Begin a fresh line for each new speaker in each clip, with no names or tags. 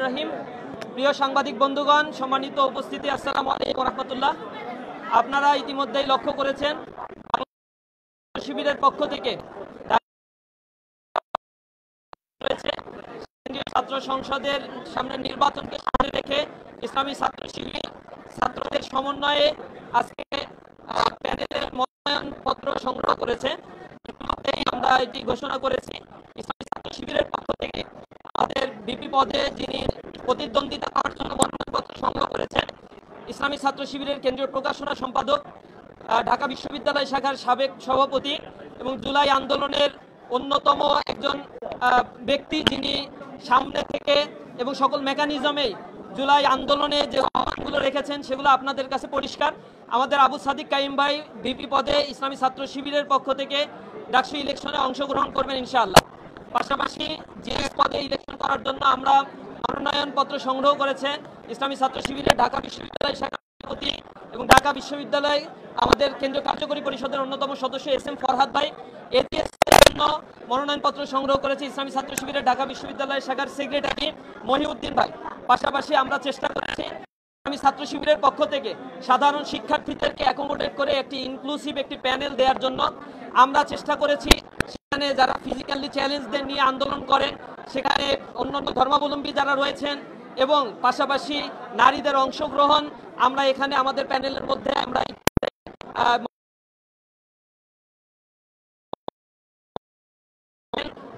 রহিম। প্রিয় সাংবাদিক বন্ধুগণ, সম্মানিত উপস্থিতি, আসসালামু আলাইকুম ওয়া রাহমাতুল্লাহ। আপনারা ইতিমধ্যেই লক্ষ্য করেছেন শিবিরের পক্ষ থেকে কেন্দ্রীয় ছাত্র সংসদের সামনে নির্বাচনকে সামনে রেখে ইসলামী ছাত্র শিবির ছাত্রদের সমন্বয়ে আজকে প্যানেলের মনোনয়ন পত্র সংগ্রহ করেছে। আমরা এটি ঘোষণা করেছি ইসলামী ছাত্র শিবিরের পক্ষ থেকে আমাদের বিপি পদে যিনি প্রতিদ্বন্দ্বিতা করার জন্য মনোনয়নপত্র সংগ্রহ করেছেন ইসলামী ছাত্র শিবিরের কেন্দ্রীয় প্রকাশনা সম্পাদক, ঢাকা বিশ্ববিদ্যালয় শাখার সাবেক সভাপতি এবং জুলাই আন্দোলনের অন্যতম একজন ব্যক্তি, যিনি সামনে থেকে এবং সকল মেকানিজমেই জুলাই আন্দোলনে যে আহ্বানগুলো রেখেছেন সেগুলো আপনাদের কাছে পরিষ্কার। আমাদের আবু সাদিক কাইম ভাই বিপি পদে ইসলামী ছাত্র শিবিরের পক্ষ থেকে ডাকসু ইলেকশনে অংশগ্রহণ করবেন ইনশাআল্লাহ। পাশাপাশি জিএস পদে ইলেকশন করার জন্য আমরা মনোনয়নপত্র সংগ্রহ করেছেন ইসলামী ছাত্র শিবিরের ঢাকা বিশ্ববিদ্যালয় শাখার সভাপতি এবং ঢাকা বিশ্ববিদ্যালয় আমাদের কেন্দ্রীয় কার্যকরী পরিষদের অন্যতম সদস্য এস.এম. ফরহাদ ভাই। এটিএস এর জন্য মনোনয়নপত্র সংগ্রহ করেছে ইসলামী ছাত্র শিবিরের ঢাকা বিশ্ববিদ্যালয় শাখার সেক্রেটারি মহিউদ্দিন ভাই। পাশাপাশি আমরা চেষ্টা করেছি ইসলামী ছাত্র শিবিরের পক্ষ থেকে সাধারণ শিক্ষার্থীদেরকে অ্যাকোমোডেট করে একটি ইনক্লুসিভ একটি প্যানেল দেওয়ার জন্য আমরা চেষ্টা করেছি সেখানে যারা ফিজিক্যালি চ্যালেঞ্জদের নিয়ে আন্দোলন করেন, সেখানে অন্যান্য ধর্মাবলম্বী যারা রয়েছেন এবং পাশাপাশি নারীদের অংশগ্রহণ, আমরা এখানে আমাদের প্যানেলের মধ্যে আমরা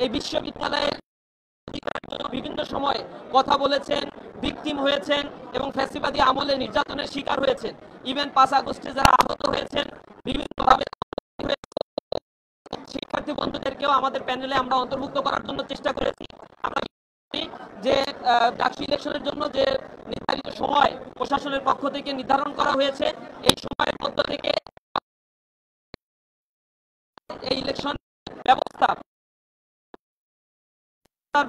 এই বিশ্ববিদ্যালয়ের বিভিন্ন সময় কথা বলেছেন, ভিকটিম হয়েছেন এবং ফ্যাসিবাদী আমলে নির্যাতনের শিকার হয়েছেন। ইভেন 5 আগস্টে যারা আহত হয়েছেন বিভিন্নভাবে শিক্ষার্থী বন্ধুদেরকেও আমাদের প্যানেলে আমরা অন্তর্ভুক্ত করার জন্য চেষ্টা করেছি। আমরা যে ডাকসু ইলেকশনের জন্য যে নির্ধারিত সময় প্রশাসনের পক্ষ থেকে নির্ধারণ করা হয়েছে, এই সময়ের মধ্য থেকে এই ইলেকশন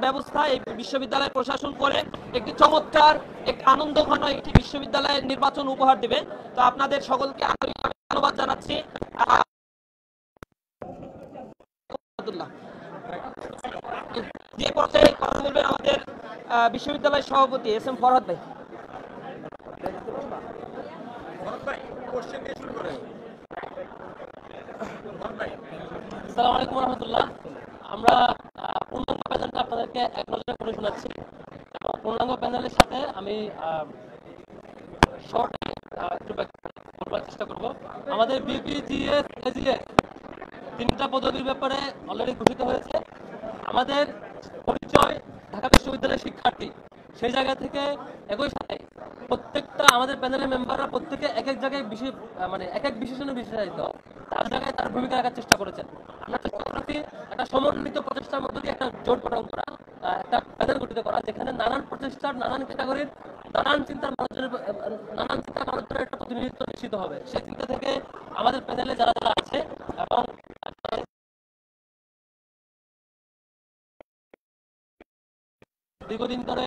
ব্যবস্থা এই বিশ্ববিদ্যালয় প্রশাসন করে একটি চমৎকার, একটি আনন্দঘন একটি বিশ্ববিদ্যালয়ের নির্বাচন উপহার দেবে। তো আপনাদের সকলকে আন্তরিকভাবে ধন্যবাদ জানাচ্ছি। যে পর্যায়ে কথা বলবেন আমাদের বিশ্ববিদ্যালয়ের সভাপতি এস.এম. ফরহাদ ভাই।
আসসালামু আলাইকুম ওয়া রাহমাতুল্লাহ। আমরা পূর্ণাঙ্গ প্যানেলটা আপনাদেরকে এক নজরে পড়ে শোনাচ্ছি এবং পূর্ণাঙ্গ প্যানেলের সাথে আমি শর্ট বলবার চেষ্টা করব। আমাদের বিপিজিএস এজিএস 3টা পদবীর ব্যাপারে অলরেডি ঘোষিত হয়েছে। আমাদের পরিচয় ঢাকা বিশ্ববিদ্যালয়ের শিক্ষার্থী, সেই জায়গা থেকে একই সাথে প্রত্যেকটা আমাদের প্যানেলের মেম্বাররা প্রত্যেকে এক এক জায়গায় এক এক বিশেষণে বিশেষায়িত, তার জায়গায় তার ভূমিকা রাখার চেষ্টা করেছেন। আমরা চেষ্টা করেছি একটা সমন্বিত প্রচেষ্টার মধ্যে দিয়ে একটা জোট গঠন করা, একটা প্যানেল গঠিত করা, যেখানে নানান প্রচেষ্টার, নানান ক্যাটাগরির, নানান চিন্তা মানুষের একটা প্রতিনিধিত্ব নিশ্চিত হবে। সেই চিন্তা থেকে আমাদের প্যানেলে যারা যারা আছে এবং দীর্ঘদিন ধরে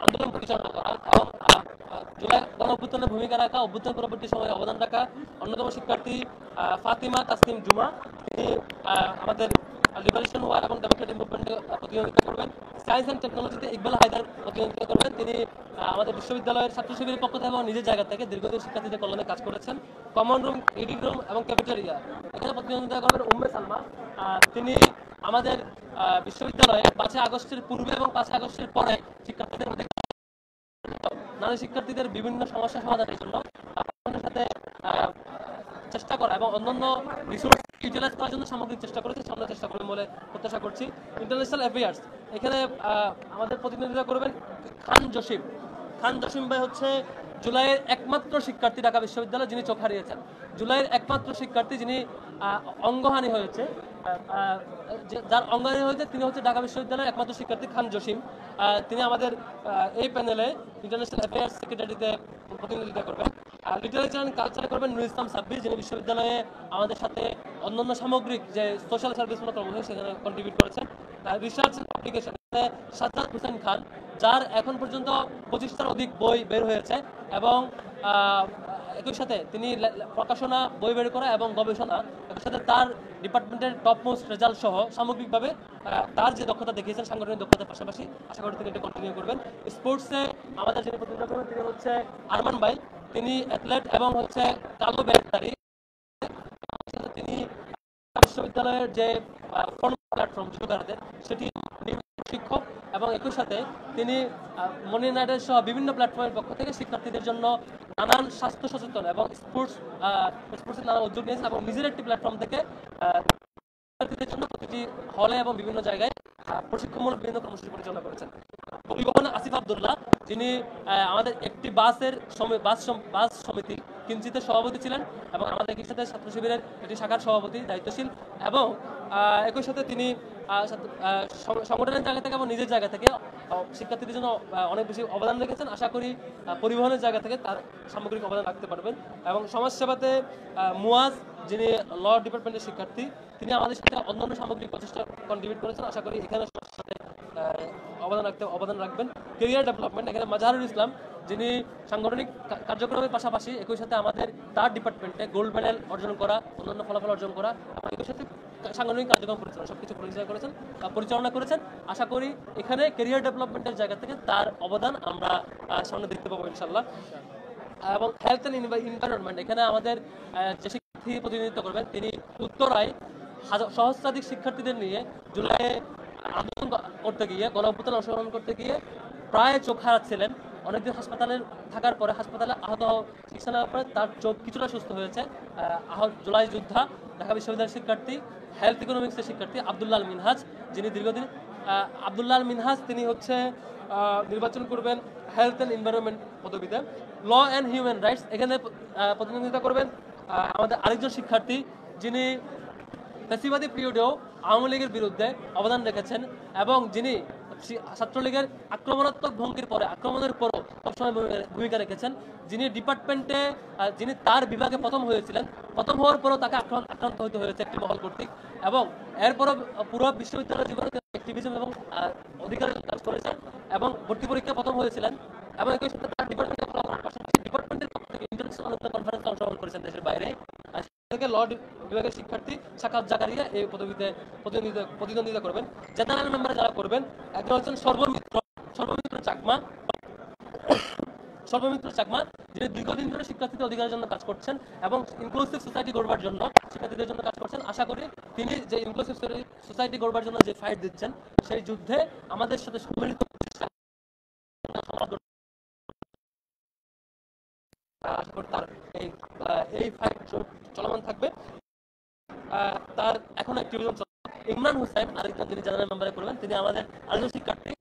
আন্দোলন পরিচালনা করা এবং জুলাই গণঅভ্যুত্থানে ভূমিকা রাখা, অভ্যুত্থান পরবর্তী সময়ে অবদান রাখা অন্যতম শিক্ষার্থী ফাতিমা তাসনিম জুমা, তিনি আমাদের লিবারেশন ওয়ার এবং ডেমোক্রেটিক মুভমেন্টে প্রতিনিধিত্ব করবেন। সায়েন্স অ্যান্ড টেকনোলজিতে ইকবাল হায়দার প্রতিনিধিত্ব করবেন, তিনি আমাদের বিশ্ববিদ্যালয়ের ছাত্র শিবিরের পক্ষ থেকে এবং নিজের জায়গা থেকে দীর্ঘদিন শিক্ষার্থীদের কল্যাণে কাজ করেছেন। কমন রুম, রিডিং রুম এবং ক্যাফেটেরিয়া এখানে প্রতিনিধিত্ব করবেন উম্মে সালমা, তিনি আমাদের বিশ্ববিদ্যালয়ে 5 আগস্টের পূর্বে এবং 5 আগস্টের পরে শিক্ষার্থীদের মধ্যে নারী শিক্ষার্থীদের বিভিন্ন সমস্যা সমাধানের জন্য আপনাদের সাথে চেষ্টা করা এবং অন্যান্য রিসোর্স ইউটিলাইজ করার জন্য সামগ্রিক চেষ্টা করেছি, সামনে চেষ্টা করবেন বলে প্রত্যাশা করছি। ইন্টারন্যাশনাল অ্যাফেয়ার্স, এখানে আমাদের প্রতিনিধিত্ব করবেন খান জসিম। খান জসিম ভাই হচ্ছে জুলাইয়ের একমাত্র শিক্ষার্থী ঢাকা বিশ্ববিদ্যালয় যিনি চোখ হারিয়েছেন, জুলাইয়ের একমাত্র শিক্ষার্থী যিনি অঙ্গহানি হয়েছে, যার অঙ্গহানি হয়েছে তিনি হচ্ছে ঢাকা বিশ্ববিদ্যালয়ের একমাত্র শিক্ষার্থী খান জসিম। তিনি আমাদের এই প্যানেলে ইন্টারন্যাশনাল অ্যাফেয়ার্স সেক্রেটারিতে প্রতিনিধিত্ব করবেন। লিটারেচার অ্যান্ড কালচারে করবেন নুর ইসলাম সাব্বির, যিনি বিশ্ববিদ্যালয়ে আমাদের সাথে অন্যান্য সামগ্রিক যে সোশ্যাল সার্ভিসগুলো কর্ম হয় সেখানে কন্ট্রিবিউট করেছেন। Research and publication Sajjad Hossain Khan, যার এখন পর্যন্ত 25টার অধিক বই বের হয়েছে এবং একই সাথে তিনি প্রকাশনা, বই বের করা এবং গবেষণা, একই সাথে তার ডিপার্টমেন্টের টপ মোস্ট রেজাল্ট সহ সামগ্রিকভাবে তার যে দক্ষতা দেখিয়েছেন সাংগঠনিক দক্ষতার পাশাপাশি আশা করি তিনি এটা কন্টিনিউ করবেন। স্পোর্টসে আমাদের যিনি প্রতিনিধিত্ব করবেন তিনি হচ্ছে আরমান ভাই, তিনি অ্যাথলেট এবং হচ্ছে কালো ব্যাগধারী। তিনি বিশ্ববিদ্যালয়ের যে প্ল্যাটফর্ম যোগাড়দের সেটি শিক্ষক এবং একই সাথে তিনি মনি নাইটের সহ বিভিন্ন প্ল্যাটফর্মের পক্ষ থেকে শিক্ষার্থীদের জন্য নানান স্বাস্থ্য সচেতন এবং স্পোর্টসের নানা উদ্যোগ নিয়েছেন এবং নিজের একটি প্ল্যাটফর্ম থেকে শিক্ষার্থীদের জন্য প্রতিটি হলে এবং বিভিন্ন জায়গায় প্রশিক্ষণমূলক বিভিন্ন কর্মসূচি পরিচালনা করেছেন। পরিবহন আসিফ আব্দুল্লাহ, যিনি আমাদের একটি বাস সমিতি কিঞ্চিতের সভাপতি ছিলেন এবং আমাদের একই সাথে ছাত্র শিবিরের একটি শাখার সভাপতি দায়িত্বশীল এবং একই সাথে তিনি সংগঠনের জায়গা থেকে এবং নিজের জায়গা থেকে শিক্ষার্থীদের জন্য অনেক বেশি অবদান রেখেছেন। আশা করি পরিবহনের জায়গা থেকে তার সামগ্রিক অবদান রাখতে পারবেন। এবং সমাজসেবাতে মুয়াজ, যিনি ল ডিপার্টমেন্টের শিক্ষার্থী, তিনি আমাদের সাথে অন্যান্য সামগ্রিক প্রচেষ্টা কন্ট্রিবিউট করেছেন। আশা করি এখানে সাথে অবদান রাখবেন। ক্যারিয়ার ডেভেলপমেন্ট, এখানে মাজাহারুল ইসলাম, যিনি সাংগঠনিক কার্যক্রমের পাশাপাশি একই সাথে আমাদের তার ডিপার্টমেন্টে গোল্ড মেডেল অর্জন করা, অন্যান্য ফলাফল অর্জন করা এবং একই সাথে সাংগঠনিক কার্যক্রম পরিচালনা সবকিছু পরিচালনা করেছেন। আশা করি এখানে ক্যারিয়ার ডেভেলপমেন্টের জায়গা থেকে তার অবদান আমরা সামনে দেখতে পাবো ইনশাল্লাহ। এবং হেলথ অ্যান্ড এনভায়রনমেন্ট, এখানে আমাদের যে শিক্ষার্থী প্রতিনিধিত্ব করবেন তিনি উত্তরায় সহস্রাধিক শিক্ষার্থীদের নিয়ে জুলাইয়ে আন্দোলন করতে গিয়ে, গণঅভ্যুত্থান অংশগ্রহণ করতে গিয়ে প্রায় চোখ হারাচ্ছিলেন। অনেকদিন হাসপাতালে থাকার পরে, হাসপাতালে আহত চিকিৎসা নেওয়ার পরে তার চোখ কিছুটা সুস্থ হয়েছে। জুলাই যোদ্ধা, ঢাকা বিশ্ববিদ্যালয়ের শিক্ষার্থী, হেলথ ইকোনমিক্সের শিক্ষার্থী আব্দুল্লাহ আল মিনহাজ, যিনি দীর্ঘদিন আব্দুল্লাহ আল মিনহাজ তিনি হচ্ছে নির্বাচন করবেন হেলথ অ্যান্ড এনভায়রনমেন্ট পদবিতে। ল অ্যান্ড হিউম্যান রাইটস, এখানে প্রতিনিধিত্ব করবেন আমাদের আরেকজন শিক্ষার্থী, যিনি ফ্যাসিবাদী পিরিয়ডেও আওয়ামী লীগের বিরুদ্ধে অবদান রেখেছেন এবং যিনি ছাত্রলীগের আক্রমণাত্মক ভঙ্গির পরে, আক্রমণের পরও সবসময় ভূমিকা রেখেছেন, যিনি ডিপার্টমেন্টে যিনি তার বিভাগে প্রথম হয়েছিলেন, প্রথম হওয়ার পরও তাকে আক্রান্ত হতে হয়েছে একটি মহল কর্তৃক এবং এরপরও পুরো বিশ্ববিদ্যালয় জীবনে অ্যাক্টিভিজম এবং অধিকারের কাজ করেছেন এবং ভর্তি পরীক্ষায় প্রথম হয়েছিলেন এবং একই সাথে তার ডিপার্টমেন্টের পক্ষ থেকে ইন্টারন্যাশনাল কনফারেন্সে অংশগ্রহণ করেছেন দেশের বাইরে। ল বিভাগের শিক্ষার্থী সাকাত জাকারিয়া এই পদবিতে প্রতিদ্বন্দ্বিতা করবেন। জেনারেল মেম্বারে যারা করবেন, একজন হচ্ছেন সর্বমিত্র চাকমা, যিনি দীর্ঘদিন ধরে শিক্ষার্থীদের অধিকারের জন্য কাজ করছেন এবং ইনক্লুসিভ সোসাইটি গড়বার জন্য শিক্ষার্থীদের জন্য কাজ করছেন। আশা করি তিনি যে ইনক্লুসিভ সোসাইটি গড়বার জন্য যে ফাইট দিচ্ছেন, সেই যুদ্ধে আমাদের সাথে সম্মিলিত আশা করি তার এই ফাইট চলমান থাকবে। তার এখন অ্যাক্টিভিজম ইমরান হোসেন, আরেকজন যিনি জেনারেল মেম্বারে করবেন, তিনি আমাদের আরেকজন শিক্ষার্থী,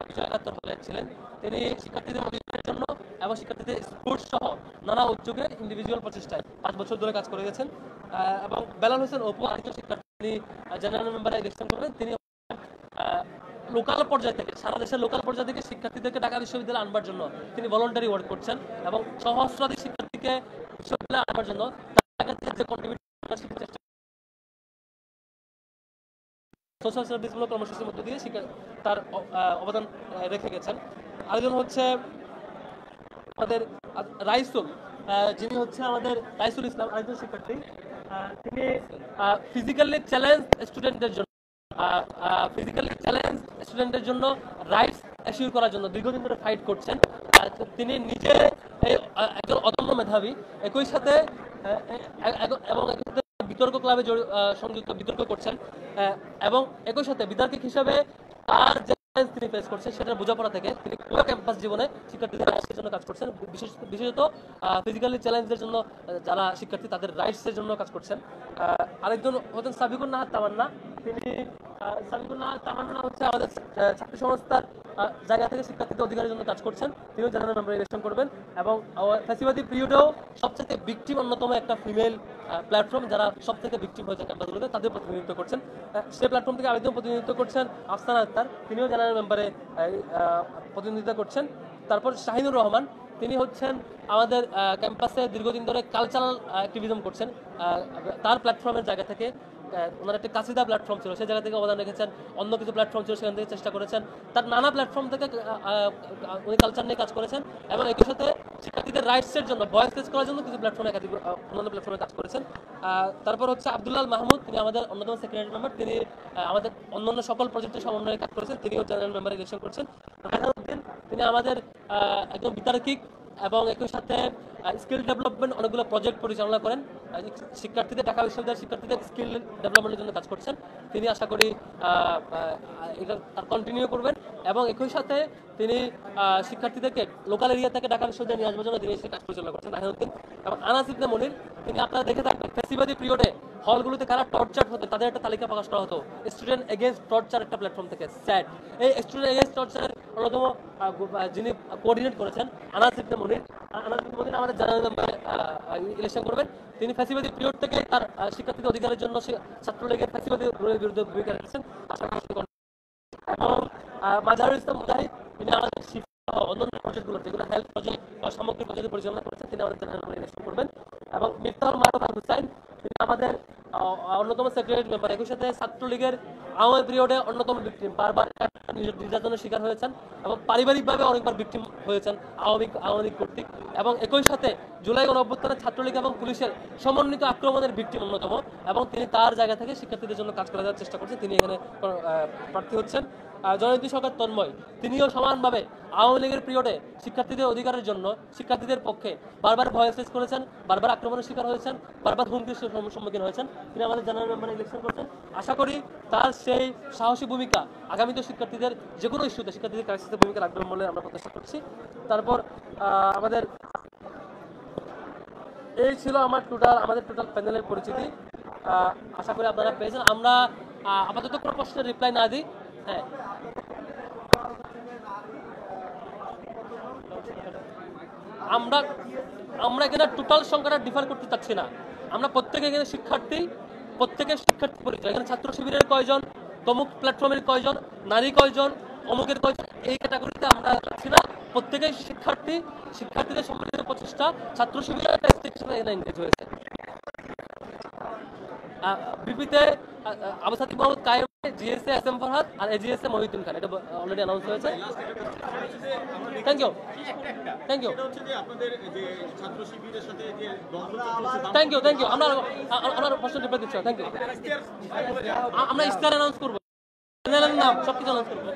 71 হলে ছিলেন। তিনি শিক্ষার্থীদের অধিকারের জন্য এবং শিক্ষার্থীদের স্পোর্টস সহ নানা উদ্যোগে ইন্ডিভিজুয়াল প্রচেষ্টায় 5 বছর ধরে কাজ করে গেছেন। এবং বেলাল হোসেন অপু, আরেকজন শিক্ষার্থী, তিনি জেনারেল মেম্বারে ইলেকশন করবেন। তিনি লোকাল পর্যায় থেকে, সারা দেশের লোকাল পর্যায় থেকে শিক্ষার্থীদেরকে ঢাকা বিশ্ববিদ্যালয়ে আনবার জন্য তিনি ভলান্টারি ওয়ার্ক করছেন এবং সহস্রাধিক শিক্ষার্থীকে বিশ্ববিদ্যালয়ে আনবার জন্য ঢাকা থেকে যে কন্ট্রিবিউট সোশ্যাল সার্ভিসমূলক কর্মসূচির মধ্যে দিয়ে তার অবদান রেখে গেছেন। আরেকজন হচ্ছে আমাদের রাইসুল, যিনি হচ্ছে আমাদের রাইসুল ইসলাম, আরেকজন শিক্ষার্থী। তিনি ফিজিক্যালি চ্যালেঞ্জ স্টুডেন্টদের জন্য রাইটস অ্যাসিওর করার জন্য দীর্ঘদিন ধরে ফাইট করছেন। তিনি নিজে একজন অদম্য মেধাবী, একই সাথে বিতর্ক ক্লাবে সংযুক্ত, বিতর্ক করছেন এবং একই সাথে বিতার্কিক হিসাবে তার যে তিনি ফেস করছেন সেটা বোঝাপড়া থেকে তিনি পুরো ক্যাম্পাস জীবনে শিক্ষার্থীদের রাইটসের জন্য কাজ করছেন, বিশেষত ফিজিক্যালি চ্যালেঞ্জের জন্য যারা শিক্ষার্থী তাদের রাইটসের জন্য কাজ করছেন। আরেকজন হচ্ছেন সাবিকুন নাহার তামান্না, তিনি হচ্ছে আমাদের ছাত্র সংস্থার জায়গা থেকে শিক্ষার্থীদের অধিকারের জন্য কাজ করছেন। তিনিও জেনারেল মেম্বার ইলেকশন করবেন এবং ফ্যাসিবাদী পিরিয়ডেও সবথেকে ভিকটিম অন্যতম একটা ফিমেল প্ল্যাটফর্ম, যারা সবথেকে ভিকটিম হয়েছে ক্যাম্পাসগুলোতে, তাদের প্রতিনিধিত্ব করছেন। সেই প্ল্যাটফর্ম থেকে আরেকজন প্রতিনিধিত্ব করছেন আফসানা আক্তার, তিনিও জেনারেল মেম্বারে প্রতিনিধিত্ব করছেন। তারপর শাহিনুর রহমান, তিনি হচ্ছেন আমাদের ক্যাম্পাসে দীর্ঘদিন ধরে কালচারাল অ্যাক্টিভিজম করছেন, তার প্ল্যাটফর্মের জায়গা থেকে ওনার একটি কাসিদা প্ল্যাটফর্ম ছিল, সেই জায়গা থেকে অবদান রেখেছেন। অন্য কিছু প্ল্যাটফর্ম ছিল, সেখান থেকে চেষ্টা করেছেন। তার নানা প্ল্যাটফর্ম থেকে উনি কালচার নিয়ে কাজ করেছেন এবং একই সাথে শিক্ষার্থীদের রাইটসের জন্য, ভয়েস রেজ করার জন্য কিছু প্ল্যাটফর্মে অন্যান্য প্ল্যাটফর্মে কাজ করেছেন। তারপর হচ্ছে আব্দুল্লাহ মাহমুদ, তিনি আমাদের অন্যতম সেক্রেটারি মেম্বার, তিনি আমাদের অন্যান্য সকল প্রজেক্টের সমন্বয়ে কাজ করেছেন, তিনিও জেনারেল মেম্বার ইলেকশন করছেন। রায়হানুদ্দিন, তিনি আমাদের একজন বিতার্কিক এবং একই সাথে স্কিল ডেভেলপমেন্ট অনেকগুলো প্রজেক্ট পরিচালনা করেন। শিক্ষার্থীদের, ঢাকা বিশ্ববিদ্যালয়ের শিক্ষার্থীদের স্কিল ডেভেলপমেন্টের জন্য কাজ করছেন। তিনি আশা করি এটা কন্টিনিউ করবেন এবং একই সাথে তিনি শিক্ষার্থীদেরকে লোকাল এরিয়া থেকে ঢাকা বিশ্ববিদ্যালয়ে নিয়ে আসবার জন্য তিনি কাজ পরিচালনা করছেন। রায়হানুদ্দিন এবং আনাস ইবনে মনির, তিনি আপনারা দেখে থাকবেন ফেসিবাদী পিরিয়ডে হলগুলোতে কারা টর্চার হতো তাদের একটা তালিকা প্রকাশ করা হতো স্টুডেন্ট এগেইনস্ট টর্চার একটা প্ল্যাটফর্ম থেকে, স্যাট। এই স্টুডেন্ট এগেইনস্ট টর্চারের অন্যতম যিনি কোঅর্ডিনেট করেছেন আনাস ইবনে মনির। আনাস ইবনে মনির আমাদের জেনারেল মেম্বার ইলেকশন করবেন। তিনি ফ্যাসিবাদী পিরিয়ড থেকে তার শিক্ষার্থীদের অধিকারের জন্য ছাত্রলীগের ফ্যাসিবাদী রোলের বিরুদ্ধে ভূমিকা রেখেছেন। আশা করি এবং মাজারুল ইসলাম মুজাহিদ, তিনি আমাদের শিক্ষা অন্যান্য প্রজেক্টগুলো যেগুলো হেলথ প্রজেক্ট বা সামগ্রিক প্রজেক্ট পরিচালনা করেছেন, তিনি আমাদের জেনারেল মেম্বার ইলেকশন করবেন। এবং মিফতাহুল মারুফ আল হুসাইন, তিনি আমাদের অন্যতম সেক্রেটারি মেম্বার, একই সাথে ছাত্রলীগের আওয়ামী পিরিয়ডে অন্যতম ভিকটিম, বারবার নির্যাতনের শিকার হয়েছেন এবং পারিবারিকভাবে অনেকবার ভিকটিম হয়েছেন আওয়ামী লীগ কর্তৃক। এবং একই সাথে জুলাই গণঅভ্যুত্থানে ছাত্রলীগ এবং পুলিশের সমন্বিত আক্রমণের ভিকটিম অন্যতম, এবং তিনি তার জায়গা থেকে শিক্ষার্থীদের জন্য কাজ করে যাওয়ার চেষ্টা করছেন। তিনি এখানে প্রার্থী হচ্ছেন। জয়ন্তী সরকার তন্ময়, তিনিও সমানভাবে আওয়ামী লীগের পিরিয়ডে শিক্ষার্থীদের অধিকারের জন্য শিক্ষার্থীদের পক্ষে বারবার ভয়েস রেজ করেছেন, বারবার আক্রমণের শিকার হয়েছেন, বারবার হুমকির সম্মুখীন হয়েছেন। তিনি আমাদের জেনারেল মেম্বার ইলেকশন করছেন। আশা করি তার সেই সাহসী ভূমিকা আগামীতে শিক্ষার্থীদের যে কোনো ইস্যুতে শিক্ষার্থীদের ক্রাইসিসে ভূমিকা রাখবেন বলে আমরা প্রত্যাশা করছি। তারপর আমাদের এই ছিল আমাদের টোটাল প্যানেলের পরিচিতি। আশা করি আপনারা পেয়েছেন। আমরা আপাতত কোনো প্রশ্নের রিপ্লাই না দিই। হ্যাঁ, আমরা এখানে টোটাল সংখ্যাটা ডিফার করতে চাচ্ছি না। আমরা প্রত্যেকে এখানে প্রত্যেকের শিক্ষার্থী পরিচয়, এখানে ছাত্র শিবিরের কয়জন, তমুক প্ল্যাটফর্মের কয়জন, নারী কয়জন, অমুকের কয়জন, এই ক্যাটাগরিতে আমরা চাচ্ছি না। প্রত্যেকেই শিক্ষার্থীদের সম্মিলিত প্রচেষ্টা, ছাত্র শিবিরের একটা স্টেশনে এনগেজ হয়েছে। বিপিতে Abu Sadiq Mahmud Kayem, GSA S M Farhad আর এজিএসএ মহিউদ্দিন খান, এটা অলরেডি অ্যানাউন্স হয়েছে। Thank you. আমরা প্রশ্ন রিপ্লাই দিচ্ছি। Thank you. আমরা ইস্তার অ্যানাউন্স করবো, নাম সবকিছু অ্যানাউন্স করবো।